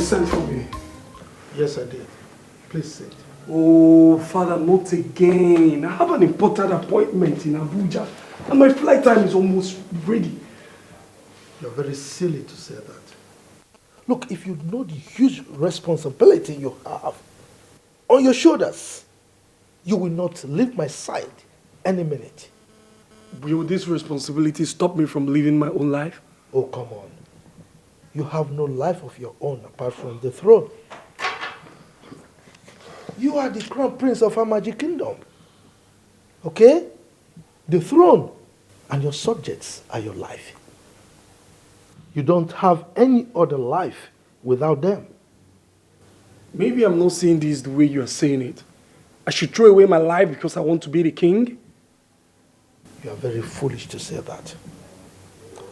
sent for me. Yes, I did. Please sit. Oh, Father, not again. I have an important appointment in Abuja, and my flight time is almost ready. You're very silly to say that. Look, if you know the huge responsibility you have on your shoulders, you will not leave my side any minute. Will this responsibility stop me from living my own life? Oh, come on. You have no life of your own apart from the throne. You are the crown prince of our magic kingdom. Okay? The throne and your subjects are your life. You don't have any other life without them. Maybe I'm not saying this the way you are saying it. I should throw away my life because I want to be the king? You are very foolish to say that.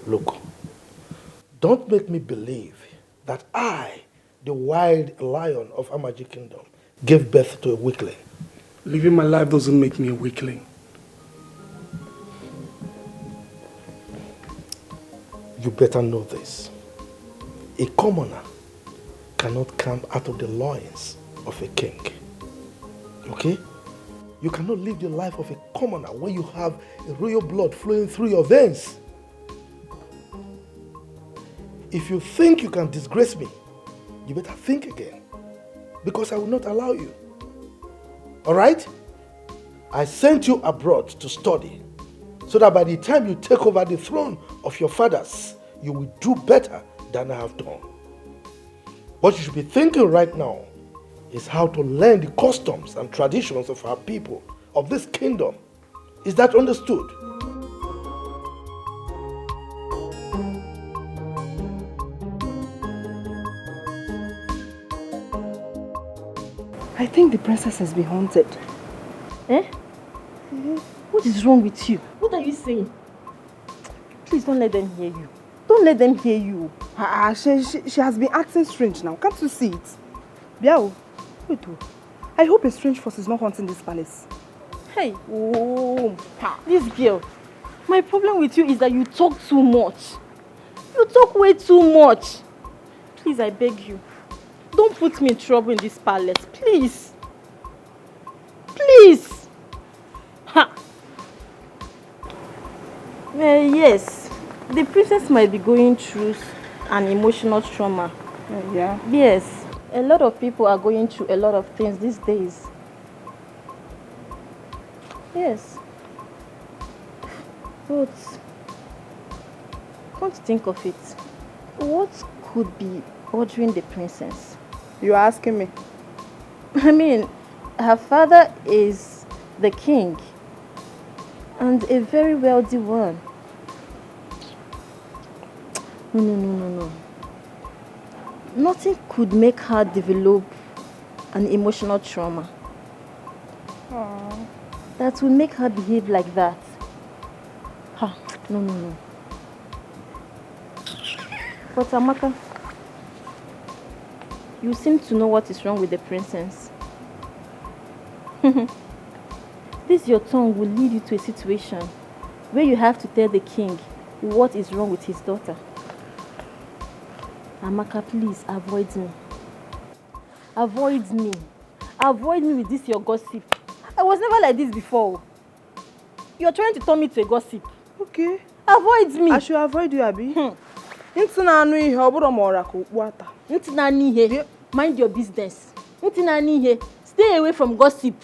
Look, don't make me believe that I, the wild lion of our magic kingdom, gave birth to a weakling. Living my life doesn't make me a weakling. You better know this. A commoner cannot come out of the loins of a king. Okay? You cannot live the life of a commoner when you have a royal blood flowing through your veins. If you think you can disgrace me, you better think again, because I will not allow you. All right? I sent you abroad to study, so that by the time you take over the throne of your fathers, you will do better than I have done. What you should be thinking right now is how to learn the customs and traditions of our people, of this kingdom. Is that understood? I think the princess has been haunted. Eh? What is wrong with you? What are you saying? Please don't let them hear you. Don't let them hear you. She has been acting strange now. Can't you see it? Biao, wait. I hope a strange force is not haunting this palace. Hey, this girl. My problem with you is that you talk too much. You talk way too much. Please, I beg you. Don't put me in trouble in this palace, please. Please. Ha. Yes, the princess might be going through an emotional trauma. Yeah. Yes, a lot of people are going through a lot of things these days. Yes. But come to think of it, what could be bothering the princess? You are asking me? I mean, her father is the king and a very wealthy one. No. Nothing could make her develop an emotional trauma. Aww. That will make her behave like that. No. But Amaka, you seem to know what is wrong with the princess. This your tongue will lead you to a situation where you have to tell the king what is wrong with his daughter. Amaka, please avoid me. Avoid me. Avoid me with this your gossip. I was never like this before. You're trying to turn me to a gossip. Okay. Avoid me. I should avoid you, Abi. Mind your business. Stay away from gossip.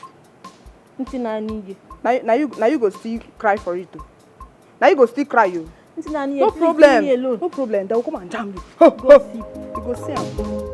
Now you go still cry for it too. Now you go still cry you. No problem. No problem. They will come and jam you. Gossip. You go see them.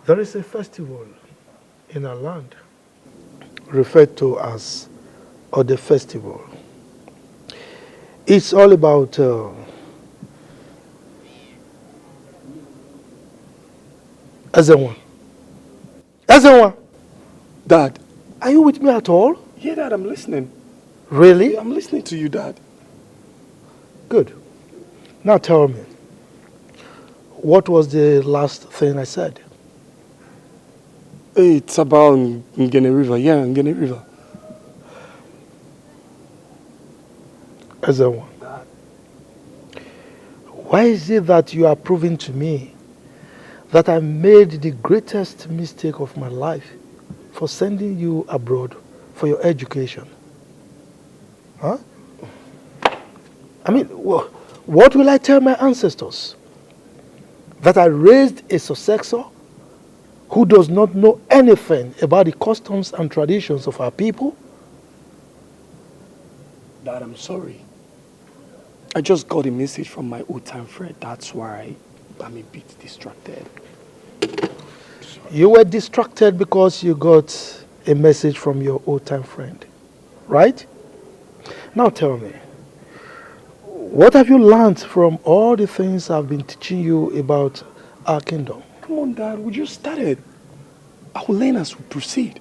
There is a festival in our land referred to as Ode Festival. It's all about Ezenwa. Ezenwa, Dad. are you with me at all? Yeah, Dad, I'm listening. Really? Yeah, I'm listening to you, Dad. Good. Now tell me, what was the last thing I said? It's about Ngene River. Yeah, Ngene River. Ezenwa, why is it that you are proving to me that I made the greatest mistake of my life for sending you abroad for your education? Huh? I mean, what will I tell my ancestors? That I raised a successor who does not know anything about the customs and traditions of our people? Dad, I'm sorry. I just got a message from my old-time friend. That's why I'm a bit distracted. You were distracted because you got a message from your old-time friend, right? Now tell me, what have you learned from all the things I've been teaching you about our kingdom? Come on, Dad, we just started. I will learn as we proceed.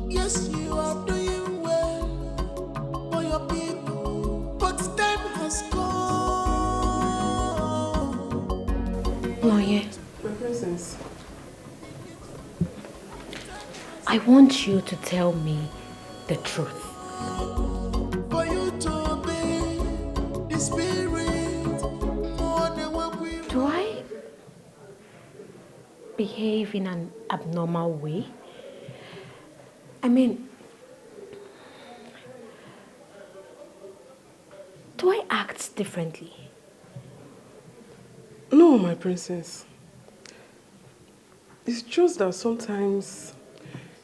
Yes, you are doing well for your people, but time has come. Noye, My princess. I want you to tell me the truth. For you to be the spirit more than what we Do I behave in an abnormal way? I mean, do I act differently? No, my princess. It's just that sometimes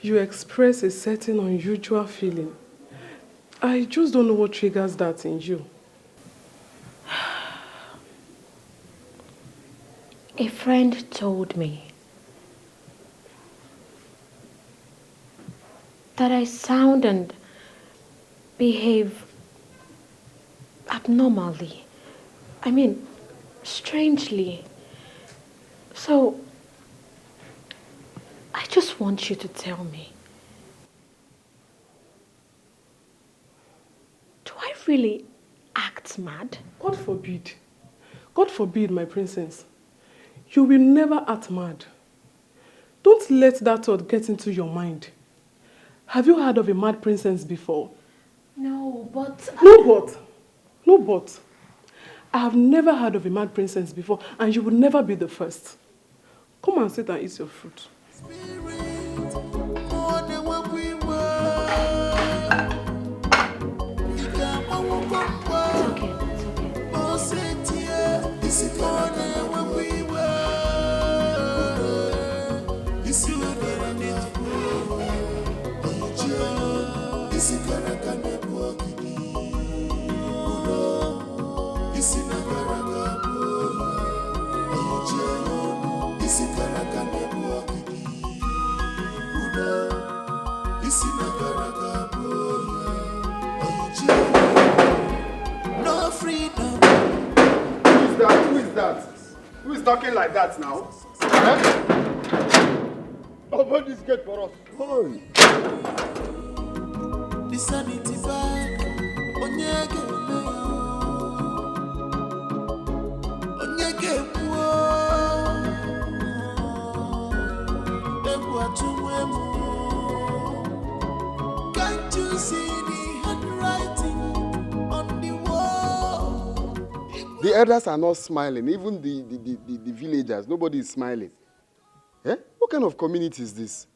you express a certain unusual feeling. I just don't know what triggers that in you. A friend told me that I sound and behave abnormally. I mean, strangely. So, I just want you to tell me. Do I really act mad? God forbid. God forbid, my princess. You will never act mad. Don't let that thought get into your mind. Have you heard of a mad princess before? No, but... No but. No but. I have never heard of a mad princess before, and you will never be the first. Come and sit and eat your fruit. more than what we were. It's okay, it's okay. This is more than what we were. This is not what this is gonna this is not this is no freedom. Who is that? Who is talking like that now? Open this gate for us. Come The sanity back. Onyege Onyege over to Wemo. Can't you see the handwriting on the wall? The elders are not smiling. Even the villagers, nobody is smiling. Eh? What kind of community is this?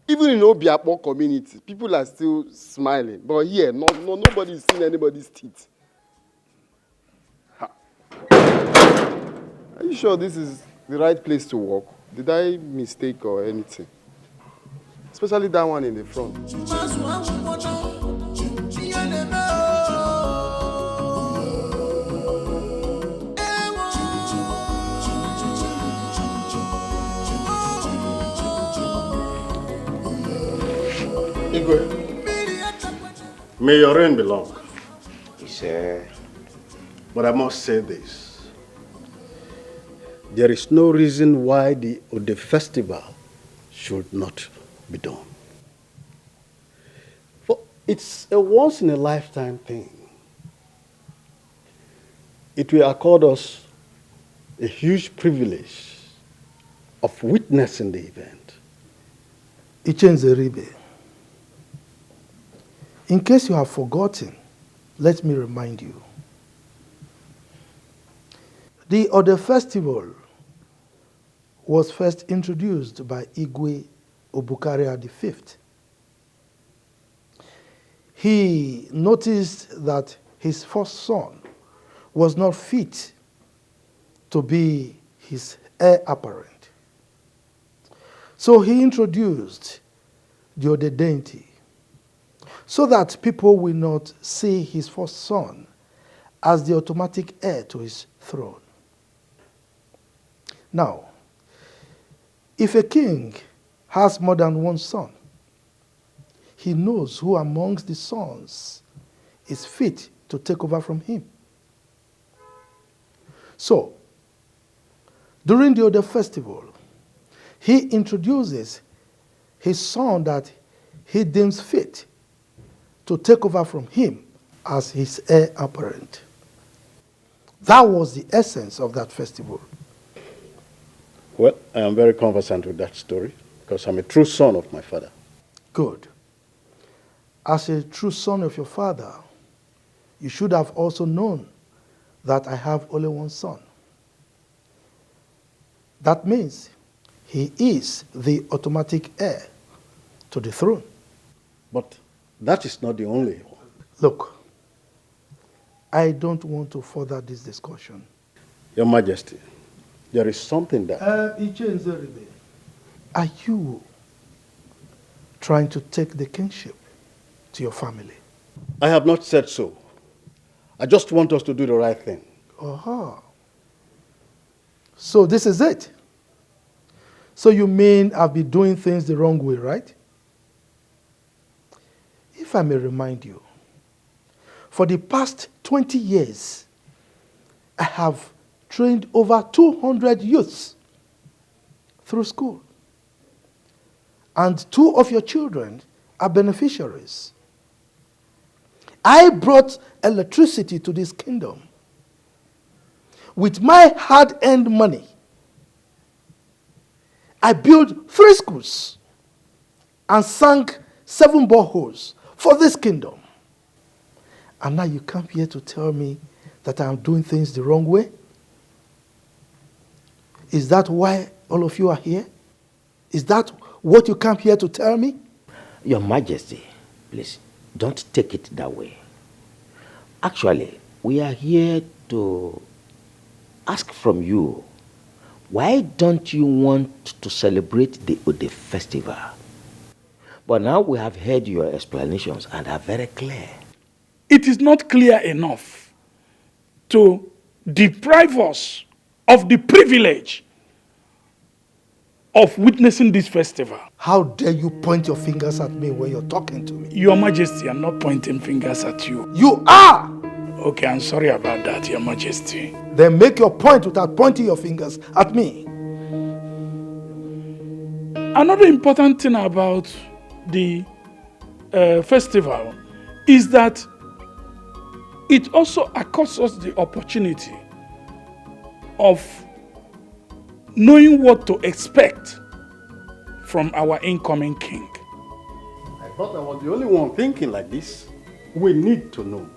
Even in Obiapo community, people are still smiling. But here, nobody is seeing anybody's teeth. Ha. Are you sure this is the right place to walk? Did I mistake or anything? Especially that one in the front. May your reign be long. Sir. But I must say this. There is no reason why the Ode festival should not be done. For it's a once-in-a-lifetime thing. It will accord us a huge privilege of witnessing the event. Ichenzeribe, in case you have forgotten, let me remind you. The Ode festival was first introduced by Igwe Obukaria V. He noticed that his first son was not fit to be his heir apparent. So he introduced the Ode deity so that people will not see his first son as the automatic heir to his throne. Now, if a king has more than one son, he knows who amongst the sons is fit to take over from him. So, during the Ode festival, he introduces his son that he deems fit to take over from him as his heir apparent. That was the essence of that festival. Well, I am very conversant with that story because I'm a true son of my father. Good. As a true son of your father, you should have also known that I have only one son. That means he is the automatic heir to the throne. But that is not the only one. Look, I don't want to further this discussion. Your Majesty, there is something that... Are you trying to take the kingship to your family? I have not said so. I just want us to do the right thing. Aha. So this is it. So you mean I've been doing things the wrong way, right? If I may remind you, for the past 20 years, I have trained over 200 youths through school. And 2 of your children are beneficiaries. I brought electricity to this kingdom with my hard-earned money. I built 3 schools and sank 7 boreholes for this kingdom. And now you come here to tell me that I'm doing things the wrong way? Is that why all of you are here? Is that what you come here to tell me? Your Majesty, please, don't take it that way. Actually, we are here to ask from you, why don't you want to celebrate the Ode festival? But now we have heard your explanations and are very clear. It is not clear enough to deprive us of the privilege of witnessing this festival. How dare you point your fingers at me when you're talking to me? Your Majesty, I'm not pointing fingers at you. You are! Okay, I'm sorry about that, Your Majesty. Then make your point without pointing your fingers at me. Another important thing about the festival is that it also accords us the opportunity of knowing what to expect from our incoming king. I thought I was the only one thinking like this. We need to know.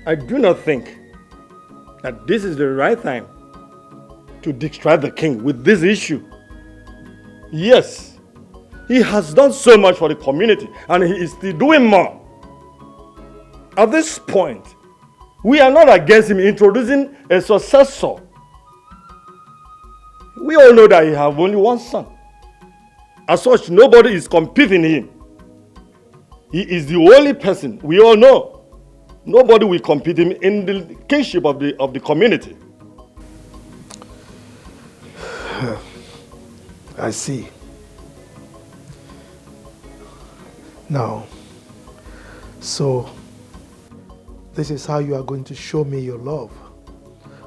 I do not think that this is the right time to distract the king with this issue. Yes, he has done so much for the community and he is still doing more. At this point, we are not against him introducing a successor. We all know that he has only one son. As such, nobody is competing him. He is the only person we all know. Nobody will compete him in the kingship of the community. I see. Now, so this is how you are going to show me your love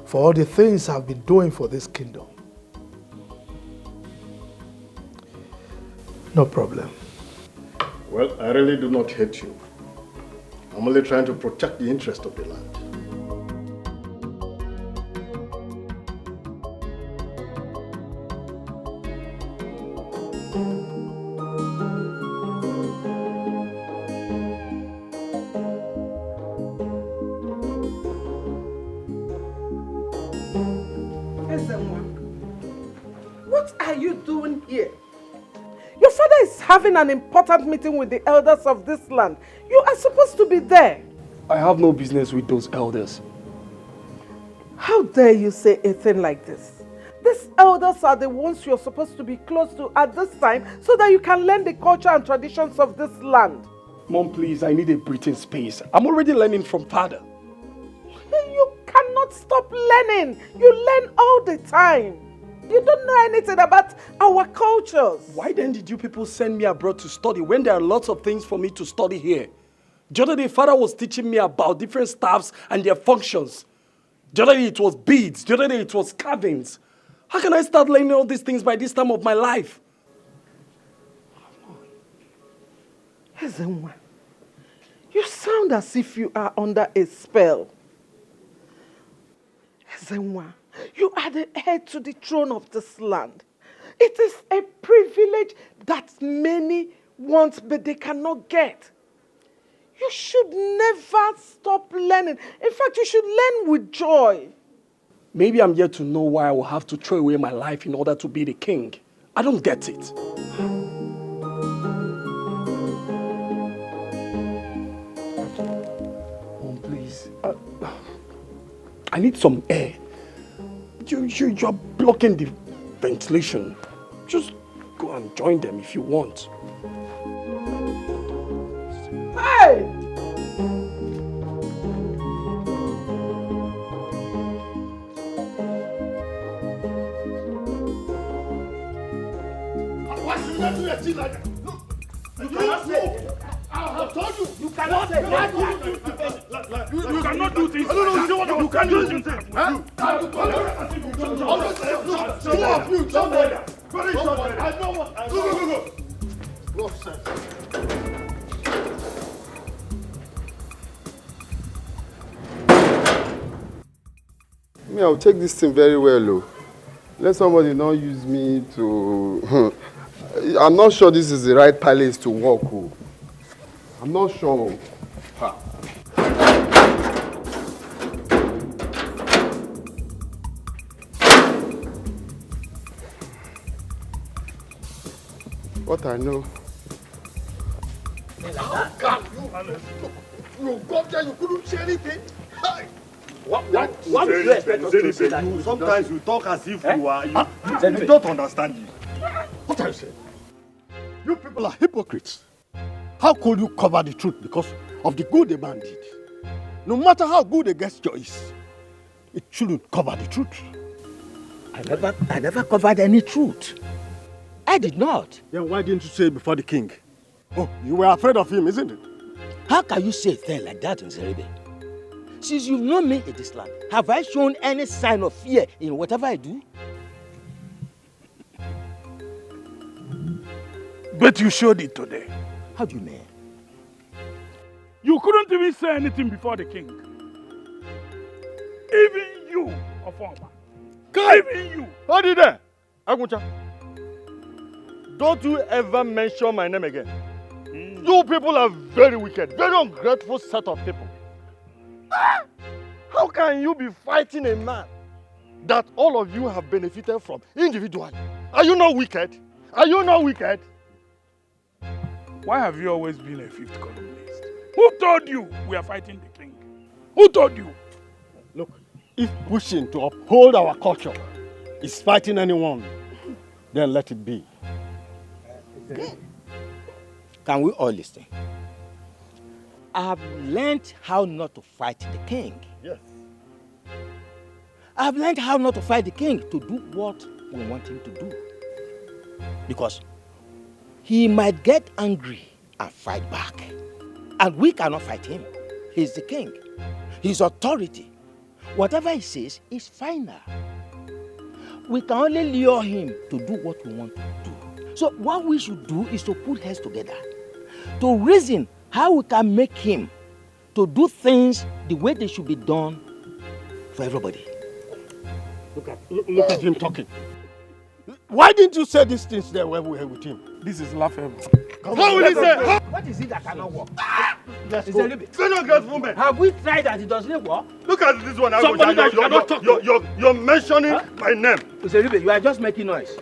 for all the things I've been doing for this kingdom. No problem. Well, I really do not hate you. I'm only trying to protect the interest of the land. What are you doing here? Your father is having an important meeting with the elders of this land. You are supposed to be there. I have no business with those elders. How dare you say a thing like this? These elders are the ones you're supposed to be close to at this time so that you can learn the culture and traditions of this land. Mom, please, I need a breathing space. I'm already learning from father. You cannot stop learning. You learn all the time. You don't know anything about our cultures. Why then did you people send me abroad to study when there are lots of things for me to study here? The other day, father was teaching me about different staffs and their functions. The other day, it was beads. The other day, it was carvings. How can I start learning all these things by this time of my life? Ezenwa, you sound as if you are under a spell. Ezenwa, you are the heir to the throne of this land. It is a privilege that many want, but they cannot get. You should never stop learning. In fact, you should learn with joy. Maybe I'm yet to know why I will have to throw away my life in order to be the king. I don't get it. Mom, please. I need some air. You're blocking the ventilation. Just go and join them if you want. Hey! Why should you not do a thing like that? You cannot say. I have told you. You cannot say. You cannot do things. You can't do things. Two of you, somebody. Very short. I know what. Go. Nonsense. Me, I'll take this thing very well, though. Let somebody not use me to... I'm not sure this is the right place to walk. Oh. I'm not sure. Ha. What I know. How come you got there, you couldn't say anything? What do you expect us to say that? Sometimes you talk as if you are... You don't understand you. What are you saying? You people are hypocrites. How could you cover the truth because of the good the man did? No matter how good a gesture is, it shouldn't cover the truth. I never covered any truth. I did not. Then why didn't you say it before the king? Oh, you were afraid of him, isn't it? How can you say a thing like that, Nzeribe? Since you've known me in this land, have I shown any sign of fear in whatever I do? But you showed it today. How do you mean? You couldn't even say anything before the king. Even you, Ofoma. Guy! Even you. What did that? Aguncha. don't you ever mention my name again. You people are very wicked, very ungrateful set of people. How can you be fighting a man that all of you have benefited from individually? Are you not wicked? Are you not wicked? Why have you always been a fifth columnist? Who told you we are fighting the king? Who told you? Look, if pushing to uphold our culture is fighting anyone, then let it be. Can we all listen? I have learned how not to fight the king. Yes. I have learned how not to fight the king to do what we want him to do. Because he might get angry and fight back. And we cannot fight him. He's the king. His authority. Whatever he says is final. We can only lure him to do what we want to do. So what we should do is to put heads together, to reason how we can make him to do things the way they should be done for everybody. Look at him talking. Why didn't you say these things there when we were with him? This is laughable. How will he say? What is it that cannot work? Let's go. Very ungrateful man. Have we tried that it doesn't work? Look at this one. Somebody that you cannot talk to. You're mentioning my name. Useribe, you are just making noise.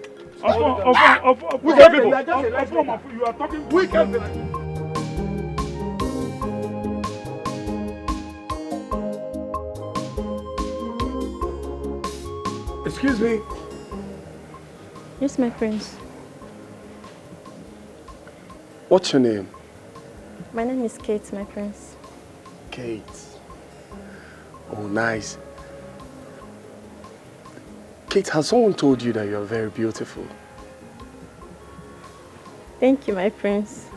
Wicked people. You are talking Wicked people. Excuse me. Yes, my prince. What's your name? My name is Kate, my prince. Kate. Oh, nice. Kate, has someone told you that you're very beautiful? Thank you, my prince.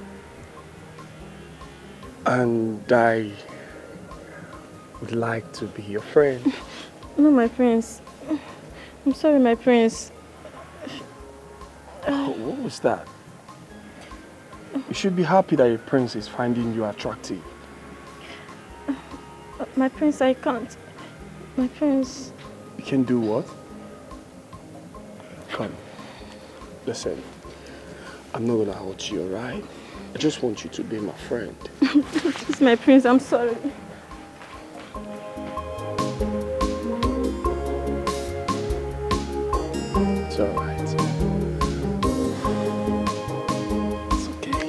And I would like to be your friend. No, my prince. I'm sorry, my prince. Oh, what was that? You should be happy that your prince is finding you attractive. My prince, I can't. My prince. You can do what? Come. Listen. I'm not gonna hurt you, alright? I just want you to be my friend. Please, my prince, I'm sorry. It's alright. It's okay.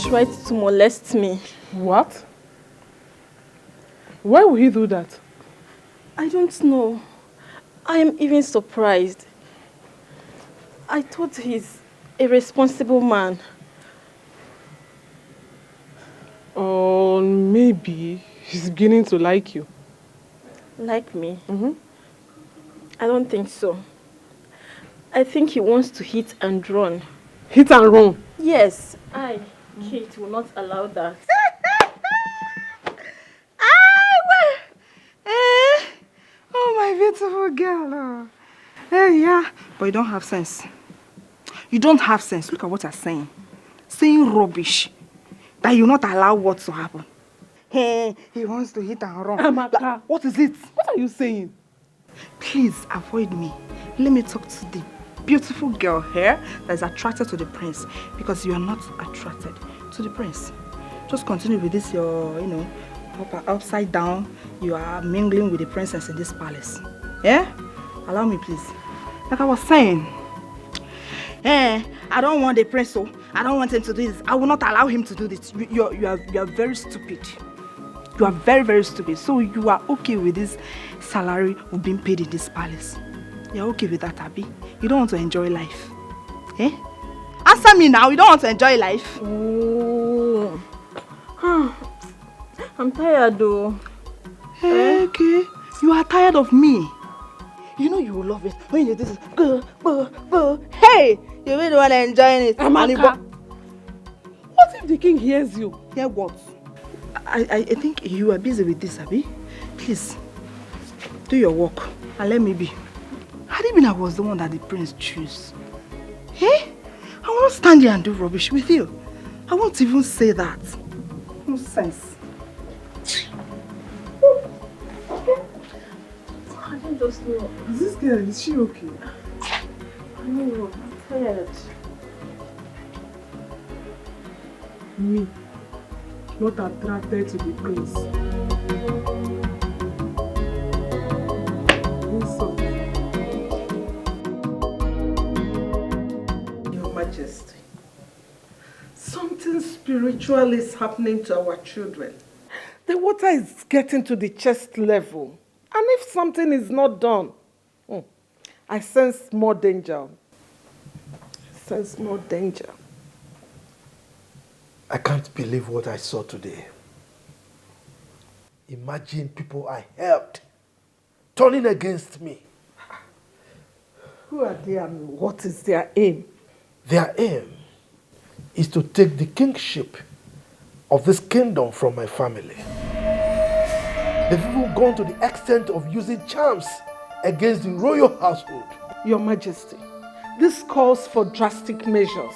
Tried to molest me. What? Why would he do that? I don't know. I am even surprised. I thought he's a responsible man. Or maybe he's beginning to like you. Like me? I don't think so. I think he wants to hit and run. Hit and run? Yes, Kate will not allow that. Oh, my beautiful girl. Yeah, but you don't have sense. You don't have sense. Look at what you're saying. Saying rubbish. That you not allow what to happen. Hey, he wants to hit and run. Amaka, what is it? What are you saying? Please avoid me. Let me talk to the beautiful girl here that is attracted to the prince, because you are not attracted to the prince. Just continue with this, your, upside down. You are mingling with the princess in this palace. Yeah? Allow me, please. Like I was saying, I don't want the prince, so I don't want him to do this. I will not allow him to do this. You are very stupid. You are very, very stupid. So you are okay with this salary of being paid in this palace? You're okay with that, Abby? You don't want to enjoy life? Eh? Answer me now. You don't want to enjoy life? Oh. I'm tired though. Hey, okay. You are tired of me. You know you will love it when you do this. Hey! You really want to enjoy it. Amaka. What if the king hears you? Hear what? I think you are busy with this, Abi. Please, do your work and let me be. Had it been I was the one that the prince chose, hey? I won't stand here and do rubbish with you. I won't even say that. No sense. I don't just know. This girl, is she okay? I know, I'm tired. Me, not attracted to the prince. Your Majesty, something spiritual is happening to our children. The water is getting to the chest level. And if something is not done, I sense more danger. I sense more danger. I can't believe what I saw today. Imagine people I helped turning against me. Who are they and what is their aim? Their aim is to take the kingship of this kingdom from my family. They've even gone to the extent of using charms against the royal household. Your Majesty, this calls for drastic measures.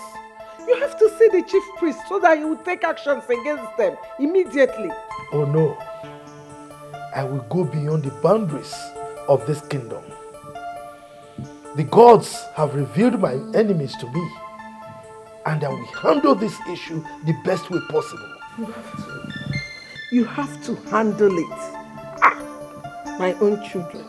You have to see the chief priest so that he will take actions against them immediately. Oh no, I will go beyond the boundaries of this kingdom. The gods have revealed my enemies to me, and I will handle this issue the best way possible. You have to handle it. My own children.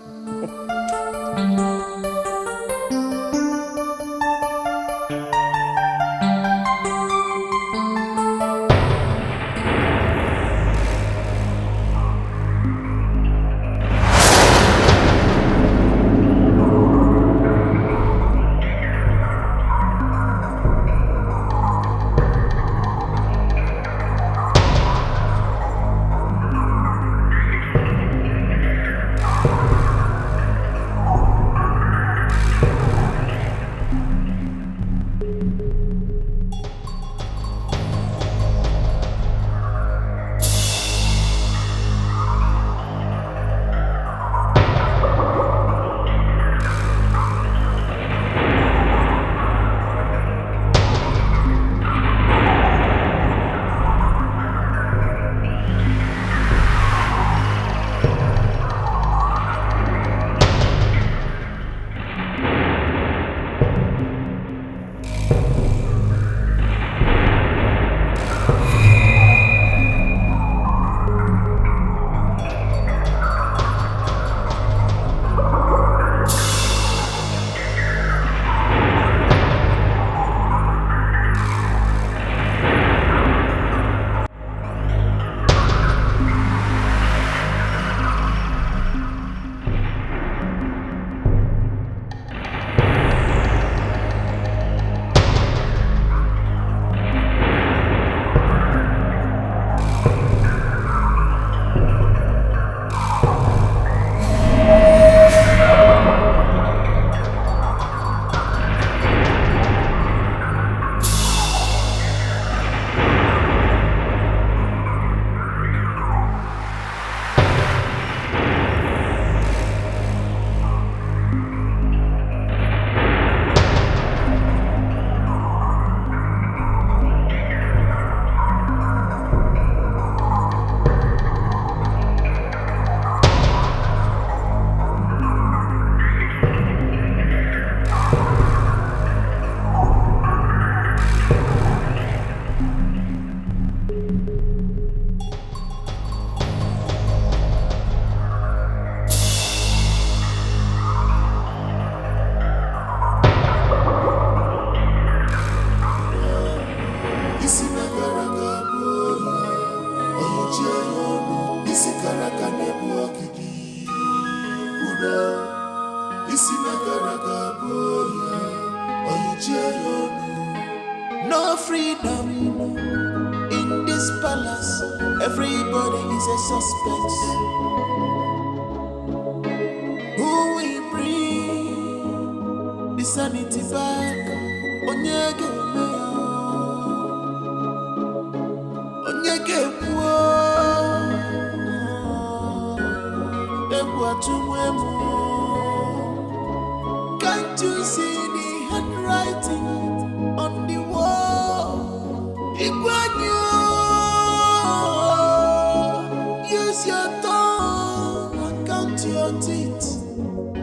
No freedom in this palace. Everybody is a suspect. Who will bring the sanity back? Use your tongue and count your teeth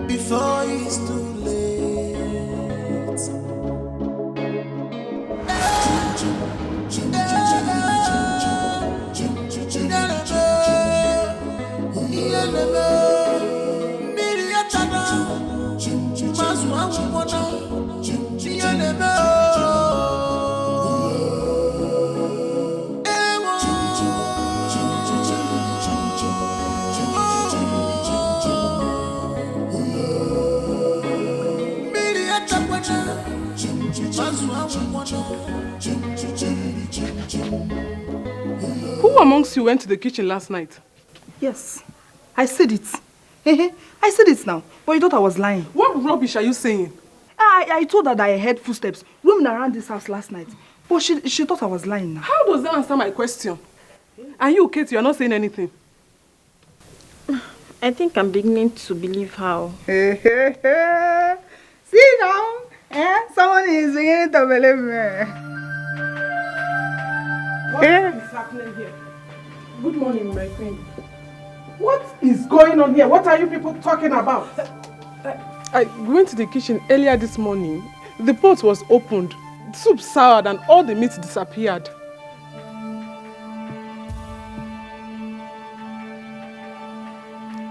before it's too late. Who amongst you went to the kitchen last night? Yes, I said it. I said it now, but you thought I was lying. What rubbish are you saying? I told her that I heard footsteps roaming around this house last night, but she thought I was lying now. How does that answer my question? And you, Kate, you are not saying anything. I think I'm beginning to believe how. See now? Someone is beginning to believe me. What is happening here? Good morning, my queen. What is going on here? What are you people talking about? I went to the kitchen earlier this morning. The pot was opened. The soup soured and all the meat disappeared.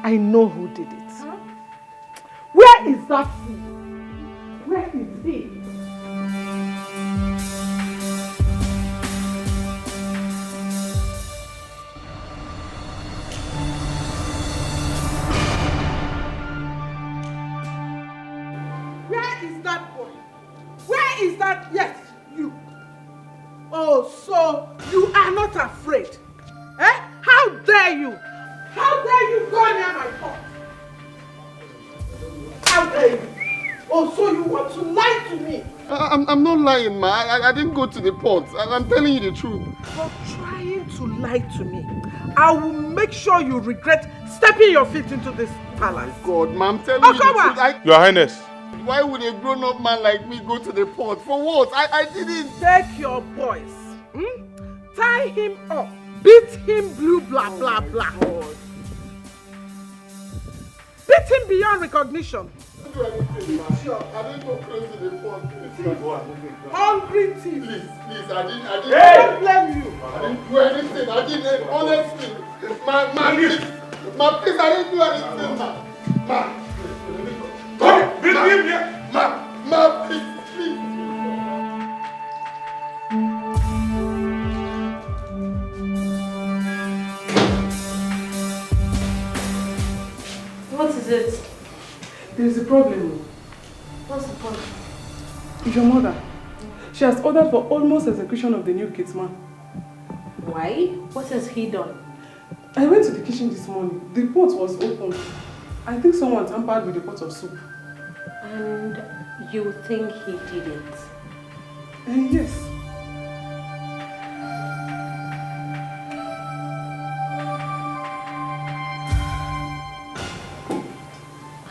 I know who did it. Huh? Where is that food? Where is he? Where is that boy? Where is that? Yes, you. Oh, so you are not afraid? Eh? How dare you? How dare you go near my pot? How dare you? Oh, so you want to lie to me? I'm not lying, ma. I didn't go to the pot. I'm telling you the truth. For trying to lie to me, I will make sure you regret stepping your feet into this palace. Oh God, ma, I'm telling you the truth. Your Highness. Why would a grown-up man like me go to the pot? For what? I didn't. Take your boys. Tie him up. Beat him blue, blah, blah, blah. God. Beat him beyond recognition. I didn't go close to the pot. Hungry thief. Please, I didn't. I don't blame you. I didn't do anything. I didn't. Honestly. Please, I didn't do anything, ma. Ma, please. What is it? There is a problem. What's the problem? Your mother. She has ordered for almost execution of the new Gateman. Why? What has he done? I went to the kitchen this morning. The pot was open. I think someone tampered with the pot of soup. And you think he did it? Yes.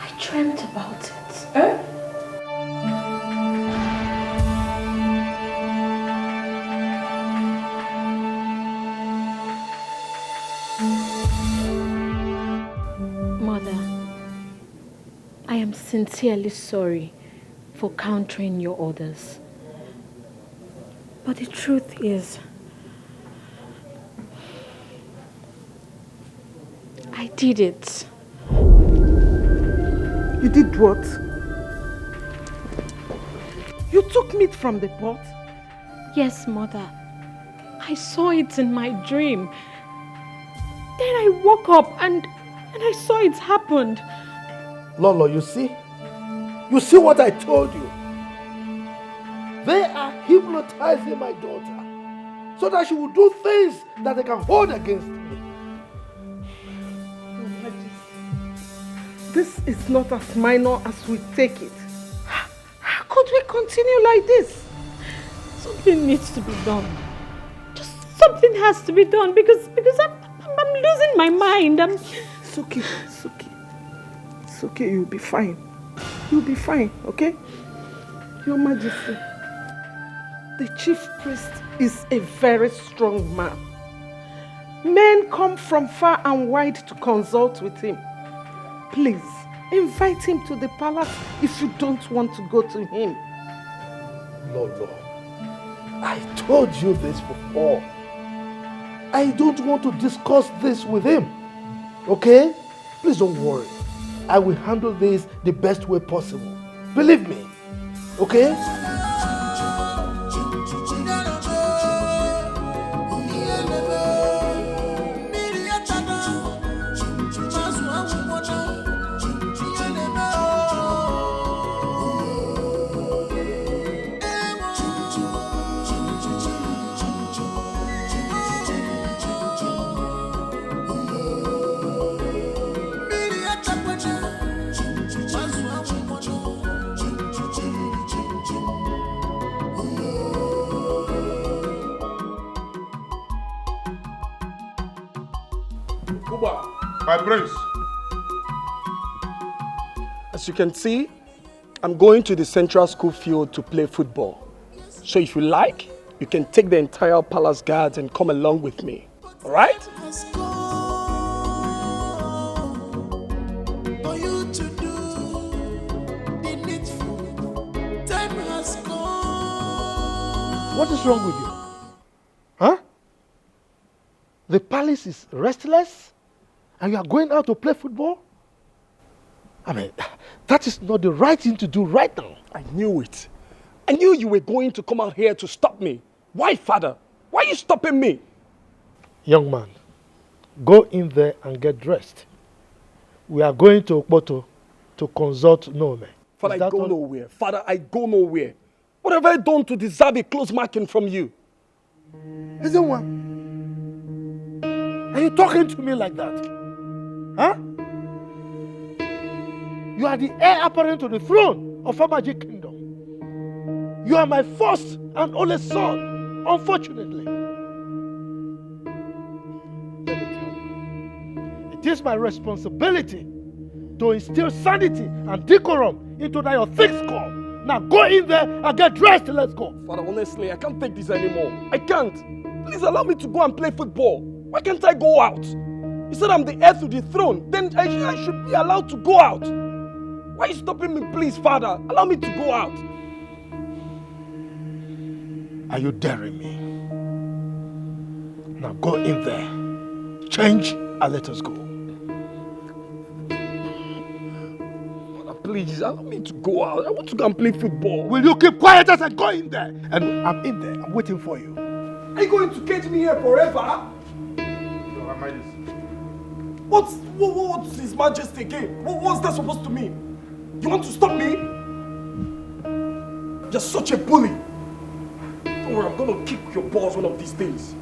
I dreamt about it. Eh? Mother, I am sincerely sorry for countering your orders. But the truth is, I did it. You did what? You took meat from the pot? Yes, Mother. I saw it in my dream. Then I woke up and I saw it happened. Lolo, you see? You see what I told you? They are hypnotizing my daughter so that she will do things that they can hold against me. This is not as minor as we take it. How could we continue like this? Something needs to be done. Just something has to be done because I'm losing my mind. It's okay. It's okay, you'll be fine. You'll be fine, okay? Your Majesty, The chief priest is a very strong man. Men come from far and wide to consult with him. Please, invite him to the palace if you don't want to go to him. Lolo, I told you this before. I don't want to discuss this with him. Okay? Please don't worry. I will handle this the best way possible. Believe me. Okay? My prince. As you can see, I'm going to the central school field to play football. So if you like, you can take the entire palace guards and come along with me. All right? For you to do the needful. Time has come. What is wrong with you? Huh? The palace is restless and you are going out to play football? I mean, that is not the right thing to do right now. I knew it. I knew you were going to come out here to stop me. Why, father? Why are you stopping me? Young man, go in there and get dressed. We are going to Okpoto to consult Knowin. Father, I go nowhere. Father, I go nowhere. What have I done to deserve a close marking from you? Isn't one? Are you talking to me like that? Huh? You are the heir apparent to the throne of our magic kingdom. You are my first and only son, unfortunately. Let me tell you, it is my responsibility to instill sanity and decorum into that your thick skull. Now go in there and get dressed and let's go. Father, honestly, I can't take this anymore. I can't. Please allow me to go and play football. Why can't I go out? You said I'm the heir to the throne. Then I should be allowed to go out. Why are you stopping me, please, Father? Allow me to go out. Are you daring me? Now go in there, change and let us go. Father, please, allow me to go out. I want to go and play football. Will you keep quiet as I go in there? And I'm in there, I'm waiting for you. Are you going to cage me here forever? Your Majesty. What's His Majesty again? What's that supposed to mean? You want to stop me? You're such a bully. Don't worry, I'm going to kick your balls one of these days.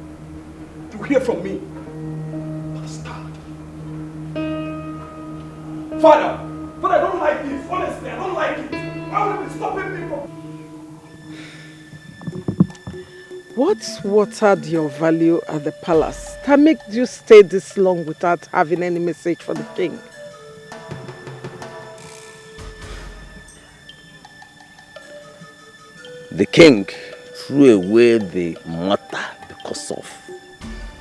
You'll hear from me. Bastard. Father, I don't like this. Honestly, I don't like it. Why would you be stopping me from... What watered your value at the palace that made you stay this long without having any message for the king? The king threw away the matter because of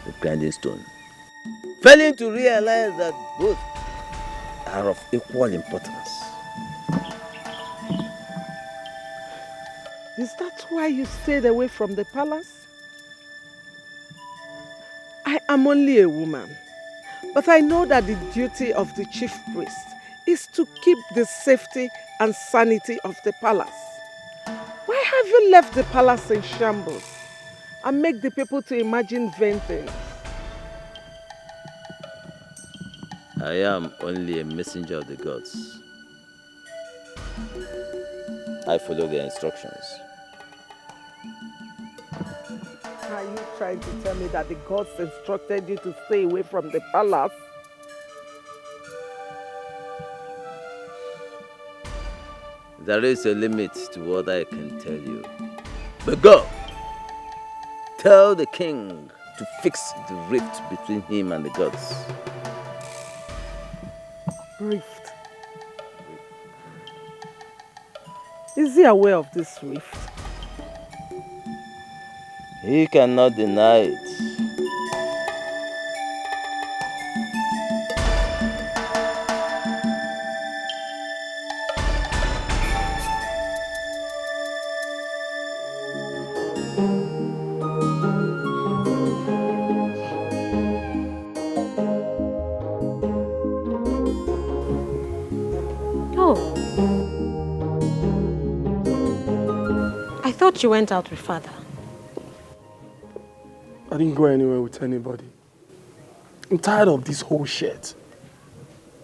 the grinding stone, failing to realize that both are of equal importance. Is that why you stayed away from the palace? I am only a woman, but I know that the duty of the chief priest is to keep the safety and sanity of the palace. Why have you left the palace in shambles and make the people to imagine vain things? I am only a messenger of the gods. I follow their instructions. Are you trying to tell me that the gods instructed you to stay away from the palace? There is a limit to what I can tell you. But go! Tell the king to fix the rift between him and the gods. Rift. Is he aware of this rift? He cannot deny it. Oh. I thought you went out with father. I didn't go anywhere with anybody. I'm tired of this whole shit.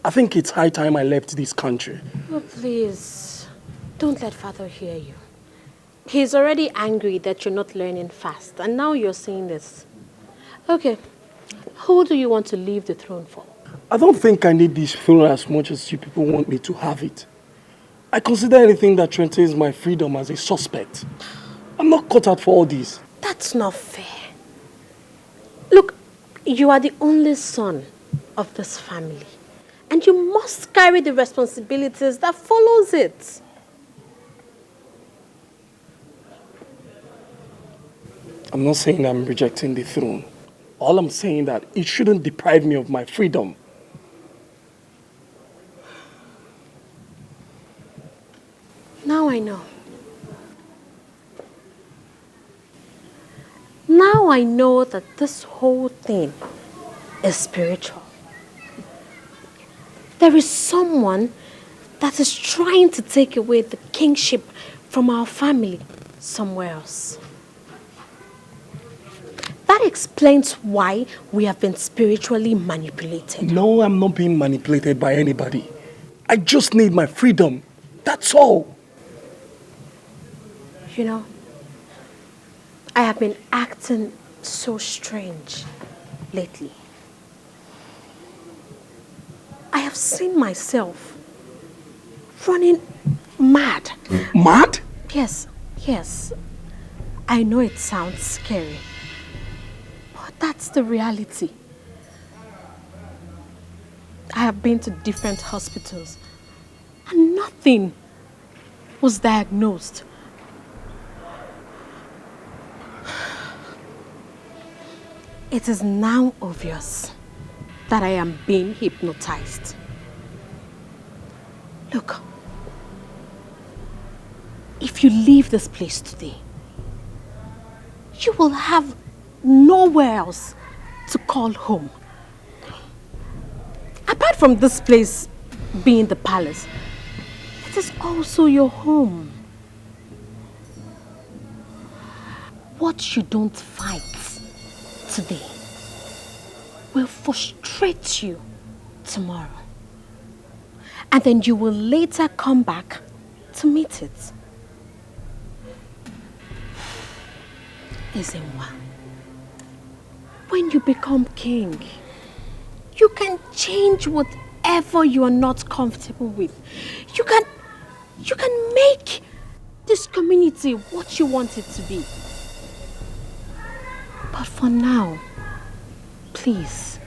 I think it's high time I left this country. Oh, please. Don't let father hear you. He's already angry that you're not learning fast, and now you're saying this. Okay, who do you want to leave the throne for? I don't think I need this throne as much as you people want me to have it. I consider anything that threatens my freedom as a suspect. I'm not cut out for all this. That's not fair. Look, you are the only son of this family, and you must carry the responsibilities that follows it. I'm not saying I'm rejecting the throne. All I'm saying that it shouldn't deprive me of my freedom. Now I know. Now I know that this whole thing is spiritual. There is someone that is trying to take away the kingship from our family somewhere else. That explains why we have been spiritually manipulated. No, I'm not being manipulated by anybody. I just need my freedom. That's all. You know, I have been acting so strange lately. I have seen myself running mad. Mad? Yes, yes. I know it sounds scary, but that's the reality. I have been to different hospitals and nothing was diagnosed. It is now obvious that I am being hypnotized. Look, if you leave this place today, you will have nowhere else to call home. Apart from this place being the palace, it is also your home. What you don't fight today will frustrate you tomorrow. And then you will later come back to meet it. Ezenwa, when you become king, you can change whatever you are not comfortable with. You can make this community what you want it to be. But for now, please,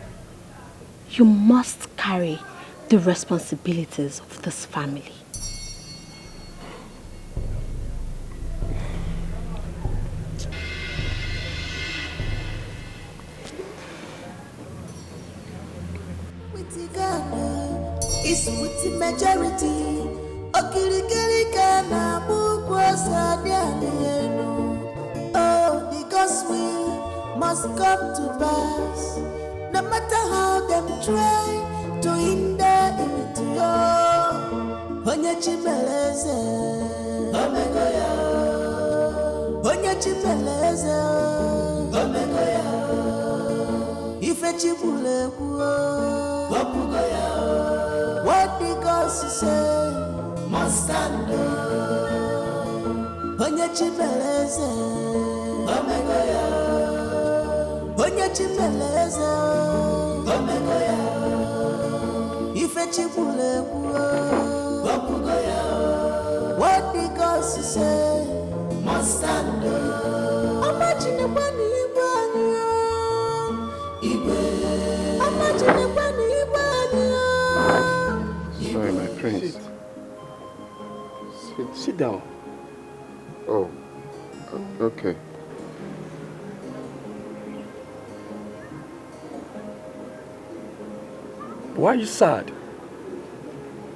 you must carry the responsibilities of this family. Is with the majority. Oh, the gospel must come to pass. No matter how them try to hinder it. Onye chibeleze, omegoya. Onye chibeleze, omegoya. Ife chibule kuo, wapugoya. What the gospel say must stand. Onye chibeleze, omegoya. Onye chibeleze, omegoya. Ife chibule kuo, wapugoya. What the gospel say must stand. Imagine when Sorry, my prince. Sit down. Oh, okay. Why are you sad?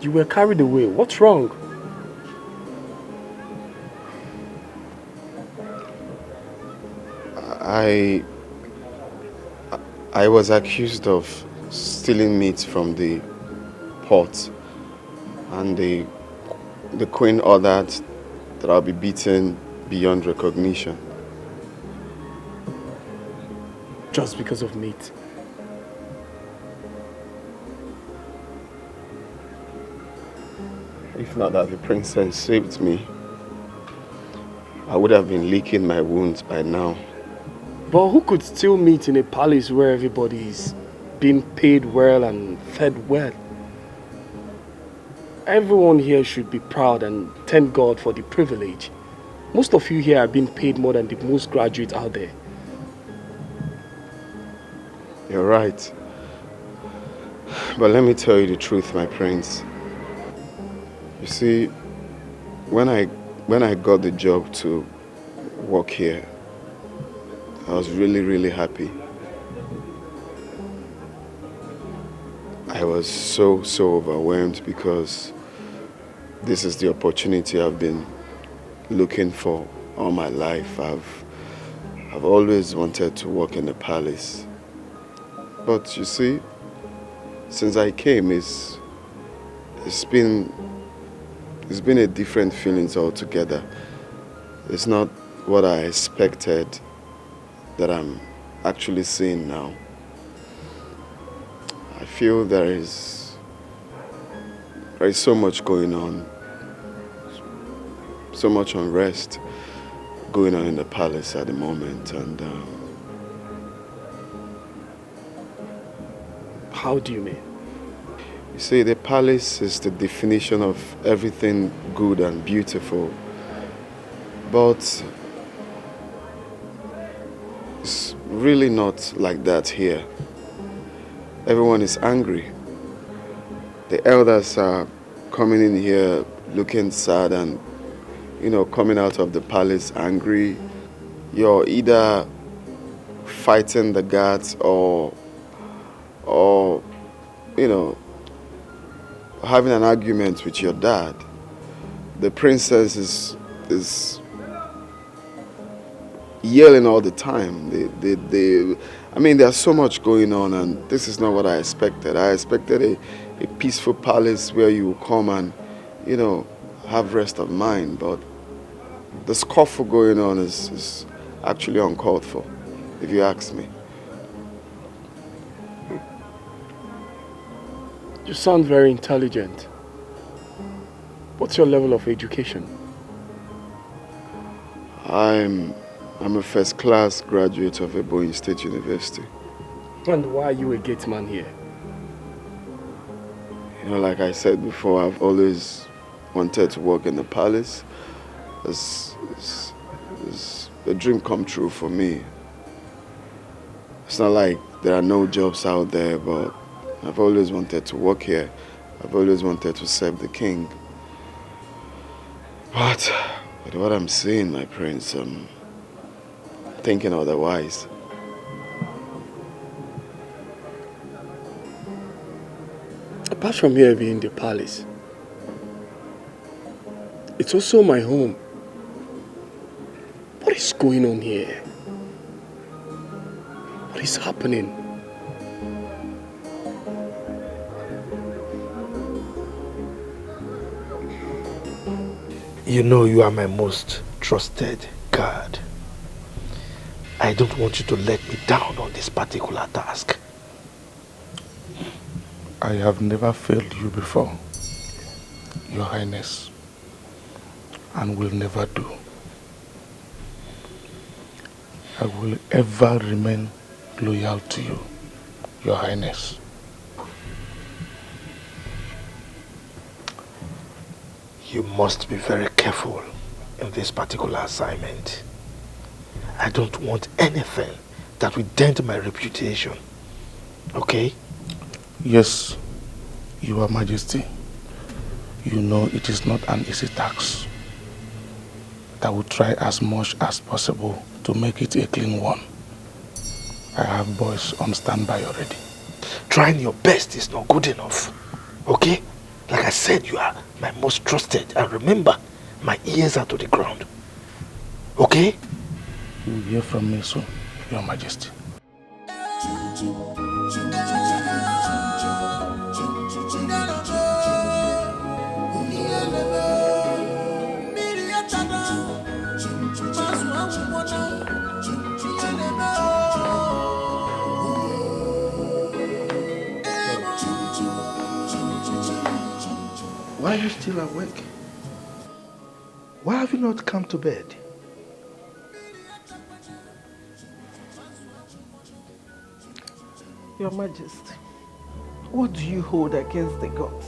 You were carried away. What's wrong? I was accused of stealing meat from the pot, and the queen ordered that I'll be beaten beyond recognition. Just because of meat? If not that the princess saved me, I would have been licking my wounds by now. But who could steal meat in a palace where everybody is being paid well and fed well? Everyone here should be proud and thank God for the privilege. Most of you here are being paid more than the most graduates out there. You're right. But let me tell you the truth, my prince. You see, when I got the job to work here, I was really happy. I was so overwhelmed because this is the opportunity I've been looking for all my life. I've always wanted to work in the palace. But you see, since I came, it's been a different feelings altogether. It's not what I expected that I'm actually seeing now. I feel there is so much going on, so much unrest going on in the palace at the moment, and How do you mean? you see, the palace is the definition of everything good and beautiful, but it's really not like that here. Everyone is angry. The elders are coming in here looking sad and, coming out of the palace angry. You're either fighting the guards or having an argument with your dad. The princess is yelling all the time. There's so much going on, and this is not what I expected. I expected a peaceful palace where you come and, have rest of mind, but the scuffle going on is actually uncalled for, if you ask me. You sound very intelligent. What's your level of education? I'm a first-class graduate of Ebonyi State University. And why are you a gateman here? Like I said before, I've always wanted to work in the palace. It's a dream come true for me. It's not like there are no jobs out there, but I've always wanted to work here. I've always wanted to serve the king. But with what I'm seeing, my prince, I'm thinking otherwise. Apart from here being the palace, it's also my home. What is going on here? What is happening? You know you are my most trusted guard. I don't want you to let me down on this particular task. I have never failed you before, Your Highness, and will never do. I will ever remain loyal to you, Your Highness. You must be very careful in this particular assignment. I don't want anything that will dent my reputation. Okay? Yes, Your Majesty. You know it is not an easy task. I will try as much as possible to make it a clean one. I have boys on standby already. trying your best is not good enough. Okay? Like I said, you are my most trusted. And remember, my ears are to the ground. Okay? You will hear from me soon, Your Majesty. Why are you still awake? Why have you not come to bed? Your Majesty, what do you hold against the gods?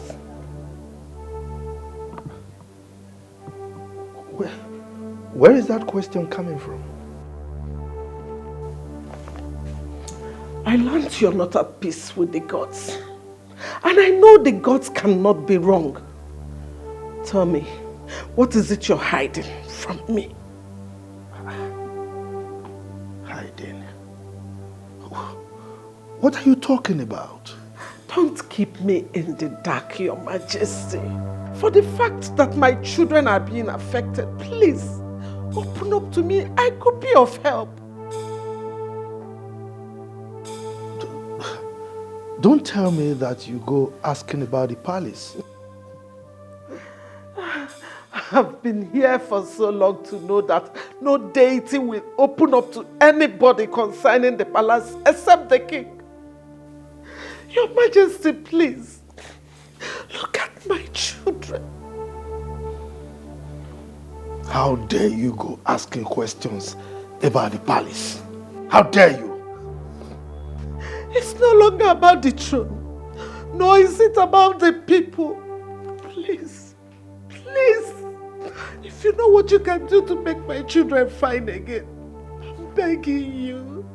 Where is that question coming from? I learned you're not at peace with the gods. And I know the gods cannot be wrong. Tell me, what is it you're hiding from me? Hiding? What are you talking about? Don't keep me in the dark, Your Majesty. For the fact that my children are being affected, please, open up to me. I could be of help. Don't tell me that you go asking about the palace. I've been here for so long to know that no deity will open up to anybody concerning the palace except the king. Your Majesty, please, look at my children. How dare you go asking questions about the palace? How dare you? It's no longer about the throne, nor is it about the people. Please, please, if you know what you can do to make my children fine again, I'm begging you.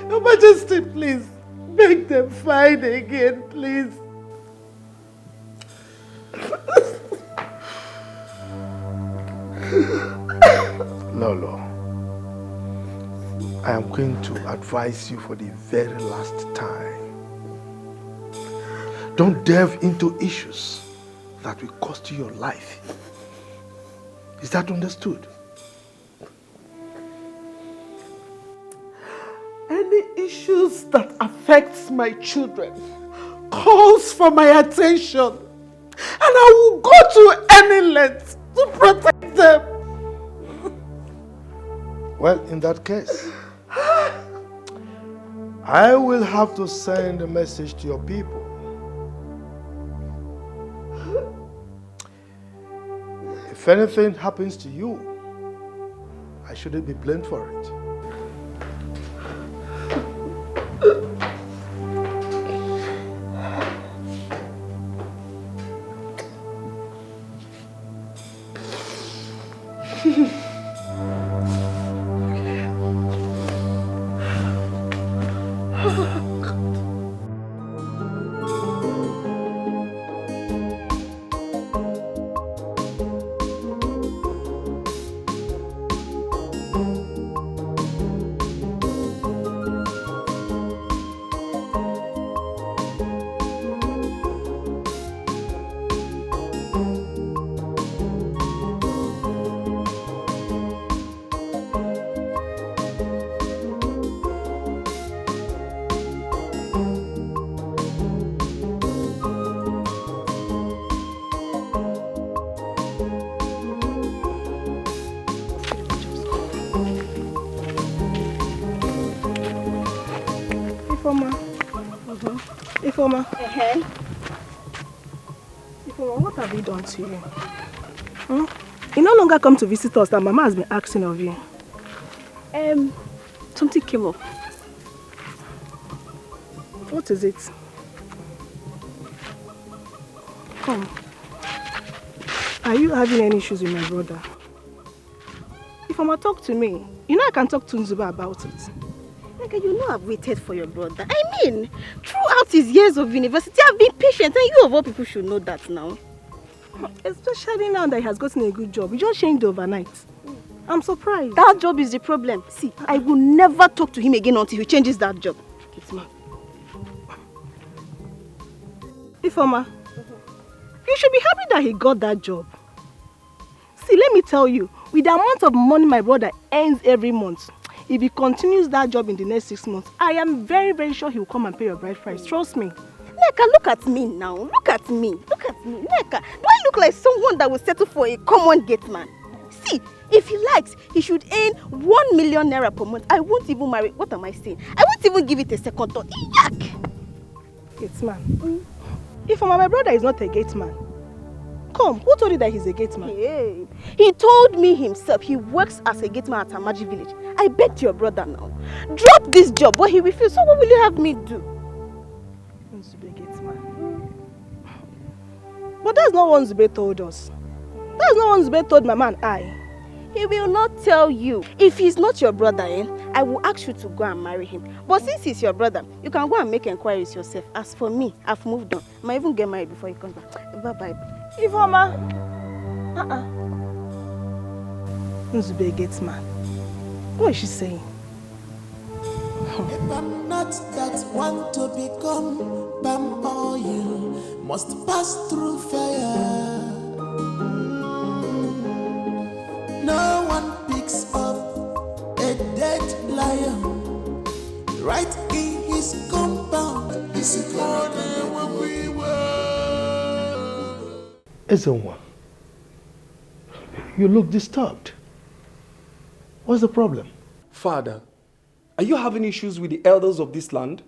Your Majesty, please, make them fine again, please. Lolo, I am going to advise you for the very last time. Don't delve into issues that will cost you your life. Is that understood? Any issues that affects my children calls for my attention, and I will go to any length to protect them. Well, in that case, I will have to send a message to your people. If anything happens to you, I shouldn't be blamed for it. Ifoma. Ifoma, what have we done to you? You no longer come to visit us, that Mama has been asking of you. Something came up. What is it? Come. Are you having any issues with my brother? Ifoma, talk to me. You know I can talk to Nzuba about it. Nigga, you know I've waited for your brother. I mean, throughout his years of university, I've been patient, and you of all people should know that now. Especially now that he has gotten a good job. He just changed overnight. I'm surprised. That job is the problem. See, I will never talk to him again until he changes that job. It's me. Ifeoma, you should be happy that he got that job. See, let me tell you, with the amount of money my brother earns every month, if he continues that job in the next 6 months, I am very, very sure he will come and pay your bride price. Trust me. Neka, look at me now. Look at me. Look at me. Neka, do I look like someone that will settle for a common gateman? See, if he likes, he should earn 1 million naira per month. I won't even marry. What am I saying? I won't even give it a second thought. Yuck! Gateman. Ifeoma, my brother is not a gateman. Come, who told you that he's a gateman? Hey, he told me himself he works as a gateman at Amaji village. I begged your brother now. Drop this job, but he refused. So what will you have me do? Nzube gateman. But that's not what Nzube told us. That's not what Nzube told Mama and I. He will not tell you. If he's not your brother, I will ask you to go and marry him. But since he's your brother, you can go and make inquiries yourself. As for me, I've moved on. I might even get married before you come back. Bye-bye. Ifeoma. Nzube gateman. What is she saying? If I'm not that one to become palm oil, must pass through fire. No one picks up a dead lion right in his compound. Is it where we were? Ezenwa, you look disturbed. What's the problem? Father, are you having issues with the elders of this land?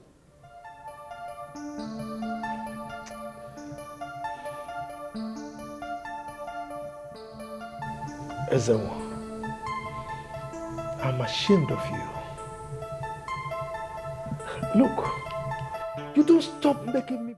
Ezenwa, I'm ashamed of you. Look, you don't stop making me